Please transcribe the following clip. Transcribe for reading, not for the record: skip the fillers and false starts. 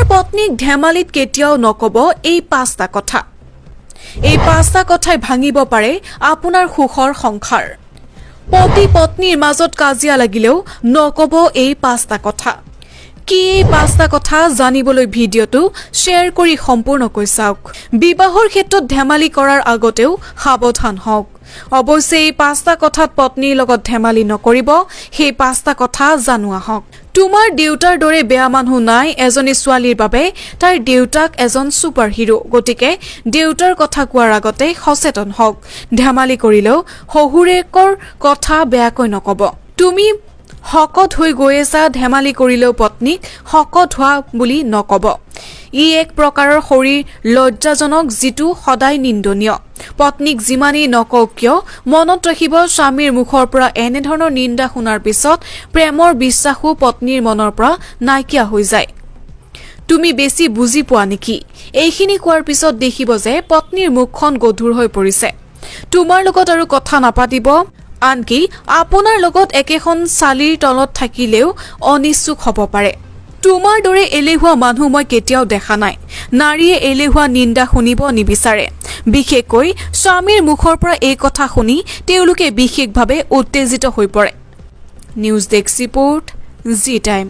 তোমাৰ পত্নীক ধেমালিত কেতিয়াও নকব এই পাঁচটা কথা। এই পাঁচটা কথাই ভাঙিব পাৰে আপোনাৰ সুখৰ সংসাৰ। পতি পত্নীৰ মাজত কাজিয়া লাগিলেও নকব এই পাঁচটা কথা। কি এই পাঁচটা কথা জানিবলৈ ভিডিঅ'টো শ্বেয়াৰ কৰি সম্পূৰ্ণকৈ চাওক। বিবাহৰ ক্ষেত্ৰত ধেমালি কৰাৰ আগতেও সাৱধান হওক। অৱশ্যে এই পাঁচটা কথাত পত্নীৰ লগত ধেমালি নকৰিব, সেই পাঁচটা কথা জানোৱা হওক। তোমাৰ দেউতাৰ দৰে বেয়া মানুহ নাই এজনী ছোৱালীৰ বাবে তাইৰ দেউতাক এজন ছুপাৰ হিৰো। গতিকে দেউতাৰ কথা কোৱাৰ আগতে সচেতন হওক। ধেমালি কৰিলেও শহুৰেকৰ কথা বেয়াকৈ নকব। তুমি শকত হৈ গৈ আছা, ধেমালি কৰিলেও পত্নীক শকত হোৱা বুলি নকব। ই এক প্ৰকাৰৰ শৰীৰ লজ্জাজনক, যিটো সদায় নিন্দনীয়। পত্নীক যিমানেই নকওক কিয় মনত ৰাখিব, স্বামীৰ মুখৰ পৰা এনেধৰণৰ নিন্দা শুনাৰ পিছত প্ৰেমৰ বিশ্বাসো পত্নীৰ মনৰ পৰা নাইকিয়া হৈ যায়। তুমি বেছি বুজি পোৱা নেকি? এইখিনি কোৱাৰ পিছত দেখিব যে পত্নীৰ মুখখন গধুৰ হৈ পৰিছে। তোমাৰ লগত আৰু কথা নাপাতিব, আনকি আপোনাৰ লগত একেখন চালিৰ তলত থাকিলেও অনিচ্ছুক হ'ব পাৰে। তোমাৰ দৰে এলেহুৱা মানুহ মই কেতিয়াও দেখা নাই। নাৰীয়ে এলেহুৱা নিন্দা শুনিব নিবিচাৰে। বিশেষকৈ স্বামীৰ মুখৰ পৰা এই কথা শুনি তেওঁলোকে বিশেষভাৱে উত্তেজিত হৈ পৰে। News desk report, G time.